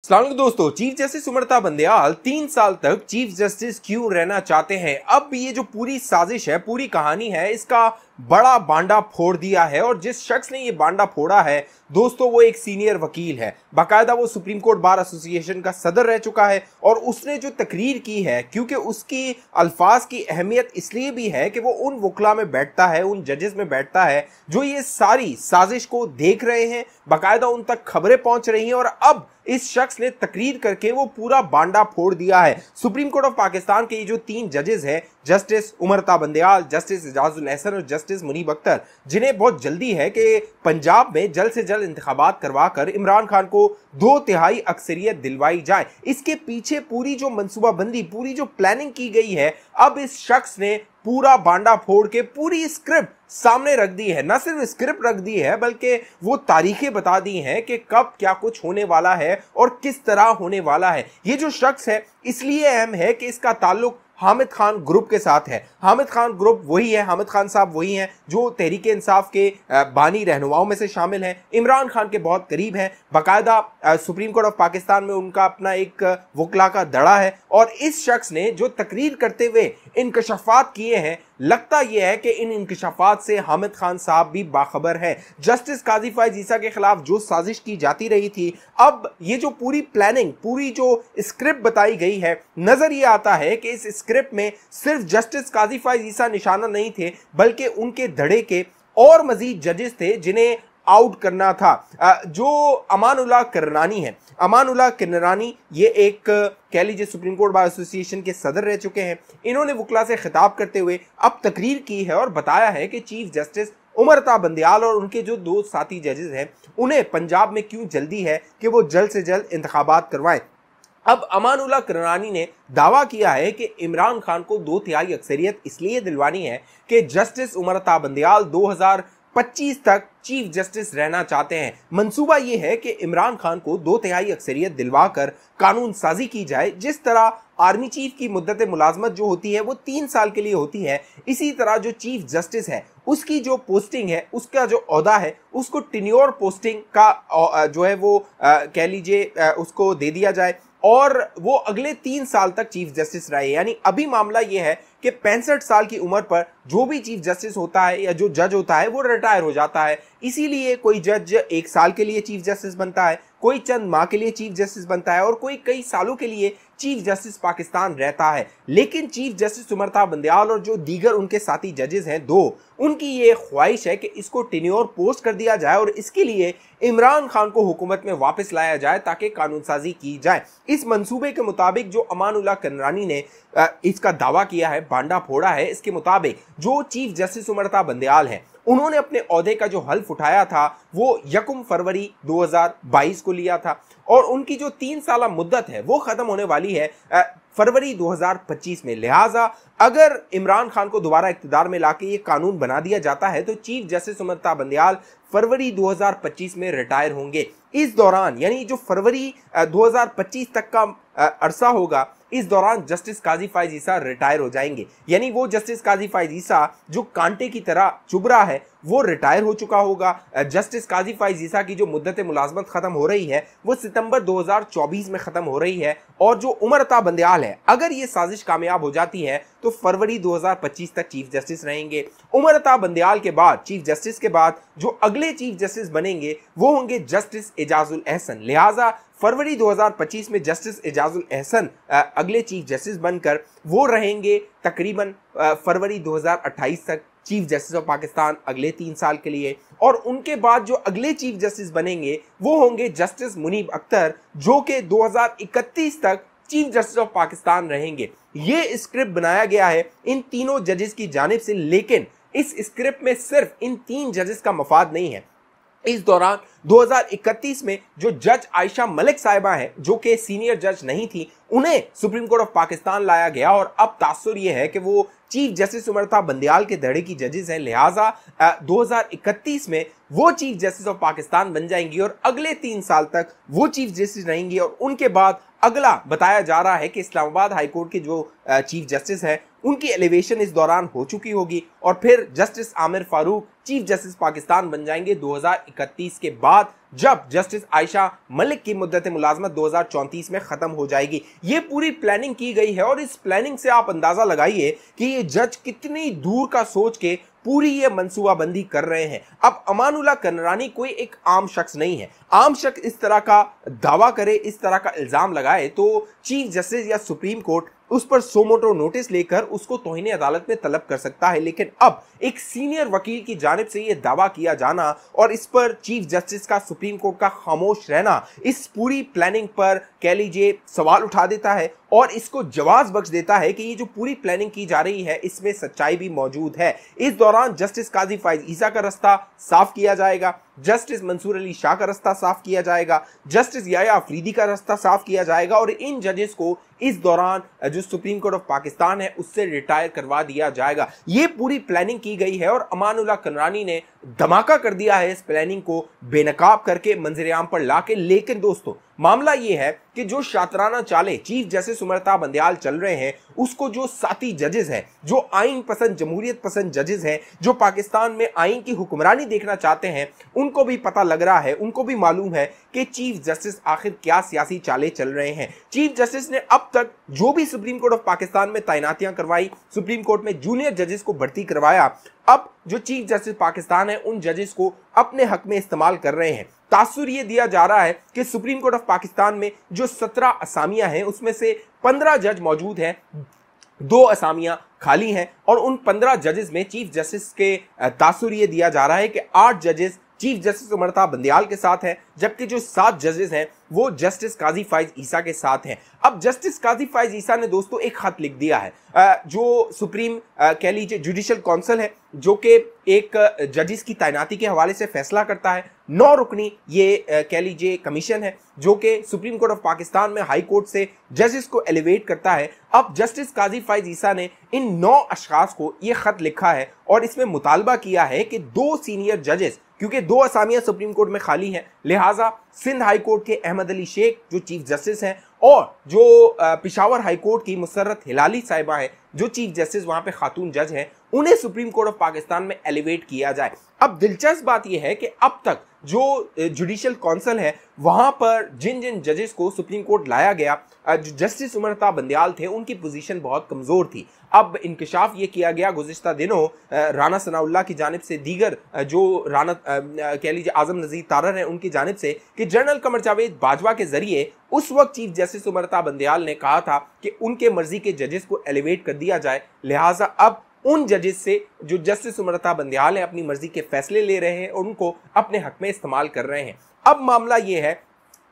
अस्सलाम वालेकुम दोस्तों, चीफ जस्टिस उमरता बंदयाल 3 साल तक चीफ जस्टिस क्यों रहना चाहते हैं। अब ये जो पूरी साजिश है, पूरी कहानी है, इसका बड़ा बांडा फोड़ दिया है। और जिस शख्स ने ये बांडा फोड़ा है दोस्तों, वो एक सीनियर वकील है, बाकायदा वो सुप्रीम कोर्ट बार एसोसिएशन का सदर रह चुका है। और उसने जो तकरीर की है, क्योंकि उसकी अल्फाज की अहमियत इसलिए भी है कि वो उन वकला में बैठता है, उन जजेस में बैठता है जो ये सारी साजिश को देख रहे हैं, बाकायदा उन तक खबरें पहुंच रही हैं। और अब इस शख्स ने तकरीर करके वो पूरा बांडा फोड़ दिया है। सुप्रीम कोर्ट ऑफ पाकिस्तान के ये जो 3 जजेस हैं, जस्टिस उमरता बंदयाल, जस्टिस एजाजुल एहसन और जस्टिस मुनीब अख्तर, जिन्हें बहुत जल्दी है कि पंजाब में जल्द से जल्द इंतखाबात करवाकर इमरान खान को 2/3 अक्सरियत दिलवाई जाए, इसके पीछे पूरी जो मनसूबाबंदी, पूरी जो प्लानिंग की गई है, अब इस शख्स ने पूरा बांडा फोड़ के पूरी स्क्रिप्ट सामने रख दी है। न सिर्फ स्क्रिप्ट रख दी है, बल्कि वो तारीखें बता दी हैं कि कब क्या कुछ होने वाला है और किस तरह होने वाला है। ये जो शख्स है इसलिए अहम है कि इसका ताल्लुक हामिद खान ग्रुप के साथ है। हामिद खान ग्रुप वही है, हामिद खान साहब वही हैं जो तहरीक इंसाफ के बानी रहनुमाओं में से शामिल हैं, इमरान खान के बहुत करीब हैं, बाकायदा सुप्रीम कोर्ट ऑफ पाकिस्तान में उनका अपना एक वकला का दड़ा है। और इस शख्स ने जो तकरीर करते हुए इंकशाफात किए हैं, लगता यह है कि इन इंकशाफात से हामिद खान साहब भी बाखबर है। जस्टिस काजी फायज ईसा के खिलाफ जो साजिश की जाती रही थी, अब ये जो पूरी प्लानिंग, पूरी जो स्क्रिप्ट बताई गई है, नजर ये आता है कि इस स्क्रिप्ट में सिर्फ जस्टिस काजी फायज ईसा निशाना नहीं थे, बल्कि उनके धड़े के और मजीद जजेस थे जिन्हें आउट करना था। जो अमानुल्लाह किररानी है, अमानुल्लाह किररानी ये एक कह लीजिए सुप्रीम कोर्ट बार एसोसिएशन के सदर रह चुके हैं। इन्होंने वकला से खिताब करते हुए अब तकरीर की है और बताया है कि चीफ जस्टिस उमरता बंदयाल और उनके जो 2 साथी जजेस हैं, उन्हें पंजाब में क्यों जल्दी है कि वो जल्द से जल्द इंतखाबात करवाएं। अब अमानुल्लाह किररानी ने दावा किया है कि इमरान खान को 2/3 अक्सरियत इसलिए दिलवानी है कि जस्टिस उमरता बंदयाल 2025 तक चीफ जस्टिस रहना चाहते हैं। मंसूबा यह है कि इमरान खान को 2/3 अक्सरियत दिलवाकर कानून साजी की जाए। जिस तरह आर्मी चीफ की मुद्दत मुलाजमत जो होती है वो 3 साल के लिए होती है, इसी तरह जो चीफ जस्टिस है उसकी जो पोस्टिंग है, उसका जो ओहदा है, उसको टेन्योर पोस्टिंग का जो है वो कह लीजिए उसको दे दिया जाए और वो अगले 3 साल तक चीफ जस्टिस रहे। यानी अभी मामला ये है कि 65 साल की उम्र पर जो भी चीफ जस्टिस होता है या जो जज होता है वो रिटायर हो जाता है। इसीलिए कोई जज 1 साल के लिए चीफ जस्टिस बनता है, कोई चंद माह के लिए चीफ जस्टिस बनता है और कोई कई सालों के लिए चीफ जस्टिस पाकिस्तान रहता है। लेकिन चीफ जस्टिस उमरता बंदयाल और जो दीगर उनके साथी जजेस हैं 2, उनकी ये ख्वाहिश है कि इसको टेन्योर पोस्ट कर दिया जाए और इसके लिए इमरान खान को हुकूमत में वापस लाया जाए ताकि कानून साजी की जाए। इस मंसूबे के मुताबिक जो अमानुल्लाह किररानी ने इसका दावा किया है, बांडा फोड़ा है, इसके मुताबिक जो चीफ जस्टिस उमरता बंदयाल है उन्होंने अपने ओहदे का जो हल्फ उठाया था वो 1 फरवरी 2022 को लिया था और उनकी जो 3 साल मुद्दत है वो खत्म होने वाली है फरवरी 2025 में। लिहाजा अगर इमरान खान को दोबारा इख्तिदार में लाके ये कानून बना दिया जाता है तो चीफ जस्टिस उमरता बंदयाल फरवरी 2025 में रिटायर होंगे। इस दौरान यानी जो फरवरी 2025 तक का अरसा होगा, इस दौरान जस्टिस काजी फायज ईसा रिटायर हो जाएंगे। यानी वो जस्टिस काजी फायज ईसा जो कांटे की तरह चुभ रहा है वो रिटायर हो चुका होगा। जस्टिस काजी फायज ईसा की जो मुद्दत मुलाजमत खत्म हो रही है वो सितंबर 2024 में खत्म हो रही है और जो उमरता बंदयाल है, अगर ये साजिश कामयाब हो जाती है तो फरवरी 2025 तक चीफ जस्टिस रहेंगे। उमरता बंदयाल के बाद, चीफ जस्टिस के बाद जो अगले चीफ जस्टिस बनेंगे वो होंगे जस्टिस एजाजुल एहसन। लिहाजा फरवरी 2025 में जस्टिस एजाजुल एहसन अगले चीफ जस्टिस बनकर वो रहेंगे तकरीबन फरवरी 2028 तक चीफ जस्टिस ऑफ पाकिस्तान अगले 3 साल के लिए। और उनके बाद जो अगले चीफ जस्टिस बनेंगे वो होंगे जस्टिस मुनीब अख्तर, जो कि 2031 तक चीफ जस्टिस ऑफ पाकिस्तान रहेंगे। ये स्क्रिप्ट बनाया गया है इन तीनों जजेस की जानिब से, लेकिन इस स्क्रिप्ट में सिर्फ इन 3 जजेस का मफाद नहीं है। इस दौरान 2031 में जो जज आयशा मलिक साहिबा हैं, जो कि सीनियर जज नहीं थी, उन्हें सुप्रीम कोर्ट ऑफ पाकिस्तान लाया गया और अब तासुर यह है कि वो चीफ जस्टिस उमरता बंदयाल के धड़े की जजेस हैं। लिहाजा 2031 में वो चीफ जस्टिस ऑफ पाकिस्तान बन जाएंगी और अगले 3 साल तक वो चीफ जस्टिस रहेंगी। और उनके बाद अगला बताया जा रहा है कि इस्लामाबाद हाई कोर्ट के जो चीफ जस्टिस है उनकी एलिवेशन इस दौरान हो चुकी होगी और फिर justice Aamir Farooq chief justice Pakistan बन जाएंगे 2031 के बाद जब जस्टिस आयशा मलिक की मुद्दत मुलाजमत 2034 में खत्म हो जाएगी। ये पूरी प्लानिंग की गई है और इस प्लानिंग से आप अंदाजा लगाइए कि ये जज कितनी दूर का सोच के पूरी ये मंसूबाबंदी कर रहे हैं। अब अमानुल्लाह कनरानी कोई एक आम शख्स नहीं है। आम शख्स इस तरह का दावा करे, इस तरह का इल्जाम लगाए तो चीफ जस्टिस या सुप्रीम कोर्ट उस पर सोमोटो नोटिस लेकर उसको तौहीन अदालत में तलब कर सकता है। लेकिन अब एक सीनियर वकील की जानिब से यह दावा किया जाना और इस पर चीफ जस्टिस का सुप्रीम कोर्ट का खामोश रहना इस पूरी प्लानिंग पर कह लीजिए सवाल उठा देता है और इसको जवाब बख्श देता है कि ये जो पूरी प्लानिंग की जा रही है इसमें सच्चाई भी मौजूद है। इस दौरान जस्टिस काजी फाइज ईसा का रास्ता साफ किया जाएगा, जस्टिस मंसूर अली शाह का रास्ता साफ किया जाएगा, जस्टिस याया अफरीदी का रास्ता साफ किया जाएगा और इन जजेस को इस दौरान जो सुप्रीम कोर्ट ऑफ पाकिस्तान है उससे रिटायर करवा दिया जाएगा। ये पूरी प्लानिंग की गई है और अमानुल्लाह कनरानी ने धमाका कर दिया है इस प्लानिंग को बेनकाब करके मंजर आम पर लाके। लेकिन दोस्तों मामला यह है कि जो शातराना चाले चीफ जस्टिस उमरता बंदयाल चल रहे हैं उसको जो साथी जजेस हैं, जो आइन पसंद जमहूरियत पसंद जजेस हैं, जो पाकिस्तान में आइन की हुक्मरानी देखना चाहते हैं, उनको भी पता लग रहा है, उनको भी मालूम है कि चीफ जस्टिस आखिर क्या सियासी चाले चल रहे हैं। चीफ जस्टिस ने अब तक जो भी सुप्रीम कोर्ट ऑफ पाकिस्तान में तैनातियां करवाई, सुप्रीम कोर्ट में जूनियर जजेस को भर्ती करवाया, अब जो चीफ जस्टिस पाकिस्तान है उन जजेस को अपने हक में इस्तेमाल कर रहे हैं। तासुर ये दिया जा रहा है कि सुप्रीम कोर्ट ऑफ पाकिस्तान में जो 17 असामियां हैं उसमें से 15 जज मौजूद हैं, 2 असामियां खाली हैं और उन 15 जजेस में चीफ जस्टिस के तासुर ये दिया जा रहा है कि 8 जजेस चीफ जस्टिस उमरता बंदयाल के साथ हैं, जबकि जो 7 जजेस हैं वो जस्टिस काजी फाइज ईसा के साथ हैं। अब जस्टिस काजी फाइज ईसा ने दोस्तों एक खत लिख दिया है, जो सुप्रीम कह लीजिए जुडिशियल काउंसिल है जो कि एक जजेस की तैनाती के हवाले से फैसला करता है। 9 रुकनी ये कह लीजिए कमीशन है जो कि सुप्रीम कोर्ट ऑफ पाकिस्तान में हाई कोर्ट से जजेस को एलिवेट करता है। अब जस्टिस काजी फाइज ईसा ने इन 9 अशखास को ये खत लिखा है और इसमें मुतालबा किया है कि 2 सीनियर जजेस, क्योंकि 2 असामियां सुप्रीम कोर्ट में खाली हैं, लिहाजा सिंध हाई कोर्ट के अहमद अली शेख जो चीफ जस्टिस हैं और जो पिशावर हाई कोर्ट की मुसर्रत हिलाली साहिबा है जो चीफ जस्टिस वहां पे खातून जज हैं, उन्हें सुप्रीम कोर्ट ऑफ पाकिस्तान में एलिवेट किया जाए। अब दिलचस्प बात यह है कि अब तक जो जुडिशियल काउंसिल है वहां पर जिन जिन जजेस को सुप्रीम कोर्ट लाया गया, जो जस्टिस उमरता बंदयाल थे उनकी पोजीशन बहुत कमजोर थी। अब इंकशाफ ये किया गया गुज़िश्ता दिनों राना सनाउल्लाह की जानिब से, दीगर जो राना कह लीजिए आजम नज़ीर तारर हैं उनकी जानिब से, कि जनरल कमर जावेद बाजवा के जरिए उस वक्त चीफ जस्टिस उमरता बंदयाल ने कहा था कि उनके मर्जी के जजेस को एलिवेट कर दिया जाए। लिहाजा अब उन जजेस से जो जस्टिस उमरता बंदयाल है अपनी मर्जी के फैसले ले रहे हैं और उनको अपने हक में इस्तेमाल कर रहे हैं। अब मामला ये है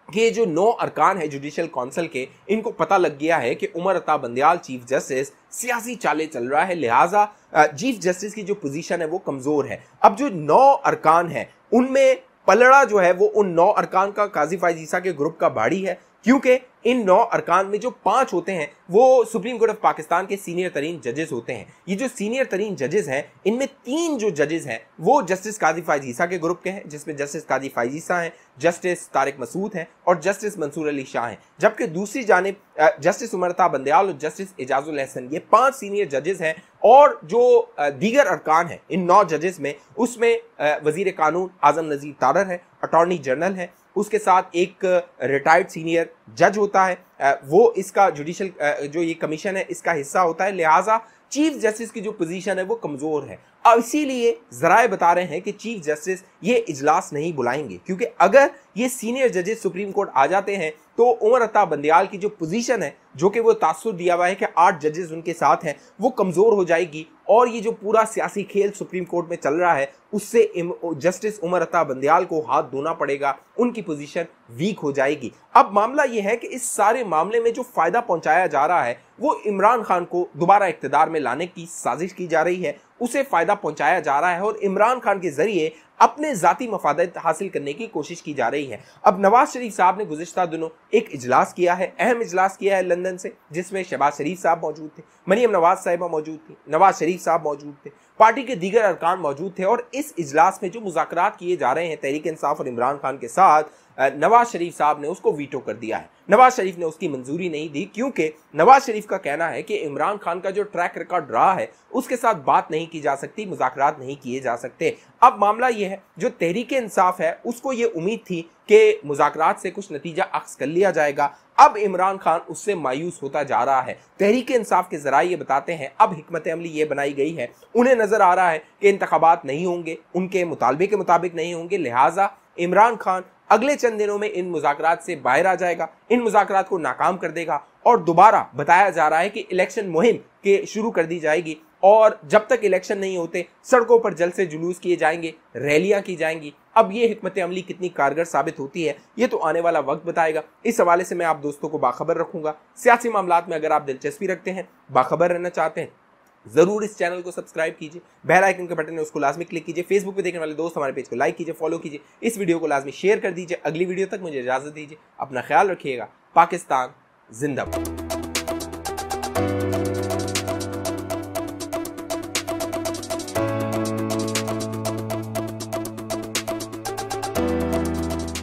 कि ये जो 9 अरकान है जुडिशियल काउंसिल के, इनको पता लग गया है कि उमर अता बंदयाल चीफ जस्टिस सियासी चाले चल रहा है, लिहाजा चीफ जस्टिस की जो पोजीशन है वो कमजोर है। अब जो 9 अरकान है उनमें पलड़ा जो है वो उन 9 अरकान का काजी फाइज ईसा के ग्रुप का बाड़ी है, क्योंकि इन 9 अरकान में जो 5 होते हैं वो सुप्रीम कोर्ट ऑफ पाकिस्तान के सीनियर तरीन जजेस होते हैं। ये जो सीनियर तरीन जजेस हैं इनमें 3 जो जजेस हैं वो जस्टिस काजी फाइज ईसा के ग्रुप के हैं, जिसमें जस्टिस काजी फाइज ईसा हैं, जस्टिस तारिक मसूद हैं और जस्टिस मंसूर अली शाह हैं। जबकि दूसरी जानिब जस्टिस उमरता बंदयाल और जस्टिस एजाजुल एहसन, ये 5 सीनियर जजेस हैं और जो दीगर अरकान हैं इन 9 जजेस में, उसमें वजीर कानून आजम नज़ीर तारर है, अटॉर्नी जनरल है, उसके साथ एक रिटायर्ड सीनियर जज होता है, वो इसका जुडिशियल जो ये कमीशन है इसका हिस्सा होता है। लिहाजा चीफ जस्टिस की जो पोजीशन है वो कमजोर है। अब इसीलिए जराए बता रहे हैं कि चीफ जस्टिस ये इजलास नहीं बुलाएंगे, क्योंकि अगर ये सीनियर जजेस सुप्रीम कोर्ट आ जाते हैं तो उमर अता बंदयाल की जो पोजीशन है, जो कि वो तासुर दिया हुआ है कि 8 जजेस उनके साथ हैं, वो कमजोर हो जाएगी और ये जो पूरा सियासी खेल सुप्रीम कोर्ट में चल रहा है उससे जस्टिस उमर अता बंदयाल को हाथ धोना पड़ेगा, उनकी पोजीशन वीक हो जाएगी। अब मामला ये है कि इस सारे मामले में जो फायदा पहुंचाया जा रहा है वो इमरान खान को दोबारा इख्तिदार में लाने की साजिश की जा रही है, उसे फायदा पहुंचाया जा रहा है और इमरान खान के जरिए अपने जाती मफादत हासिल करने की कोशिश की जा रही है। अब नवाज शरीफ साहब ने गुज़िश्ता दिनों एक इजलास किया है, अहम इजलास किया है लंदन से, जिसमें शहबाज शरीफ साहब मौजूद थे, मरियम नवाज साहिबा मौजूद थी, नवाज शरीफ साहब मौजूद थे, पार्टी के दीगर अरकान मौजूद थे और इस इजलास में जो मुज़ाकरात किए जा रहे हैं तहरीक इंसाफ और इमरान खान के साथ, नवाज शरीफ साहब ने उसको वीटो कर दिया है। नवाज शरीफ ने उसकी मंजूरी नहीं दी, क्योंकि नवाज शरीफ का कहना है कि इमरान खान का जो ट्रैक रिकॉर्ड रहा है उसके साथ बात नहीं की जा सकती, मुज़ाकरात नहीं किए जा सकते। अब मामला यह है, जो तहरीके इंसाफ है उसको ये उम्मीद थी कि मुज़ाकरात से कुछ नतीजा अख्ज़ कर लिया जाएगा। अब इमरान खान उससे मायूस होता जा रहा है। तहरीके इंसाफ के ज़राए ये बताते हैं अब हिकमत अमली ये बनाई गई है, उन्हें नज़र आ रहा है कि इंतखाबात नहीं होंगे, उनके मुतालबे के मुताबिक नहीं होंगे, लिहाजा इमरान खान अगले चंद दिनों में इन मुज़ाकरात से बाहर आ जाएगा, इन मुज़ाकरात को नाकाम कर देगा और दोबारा बताया जा रहा है कि इलेक्शन मुहिम के शुरू कर दी जाएगी और जब तक इलेक्शन नहीं होते सड़कों पर जल्द से जुलूस किए जाएंगे, रैलियां की जाएंगी। अब ये हिकमत अमली कितनी कारगर साबित होती है ये तो आने वाला वक्त बताएगा। इस हवाले से मैं आप दोस्तों को बाखबर रखूंगा। सियासी मामलात में अगर आप दिलचस्पी रखते हैं, बाखबर रहना चाहते हैं, जरूर इस चैनल को सब्सक्राइब कीजिए, बेल आइकन के बटन है उसको लाजमी क्लिक कीजिए, फेसबुक पे देखने वाले दोस्त हमारे पेज को लाइक कीजिए, फॉलो कीजिए, इस वीडियो को लाजमी शेयर कर दीजिए। अगली वीडियो तक मुझे इजाजत दीजिए, अपना ख्याल रखिएगा। पाकिस्तान जिंदाबाद।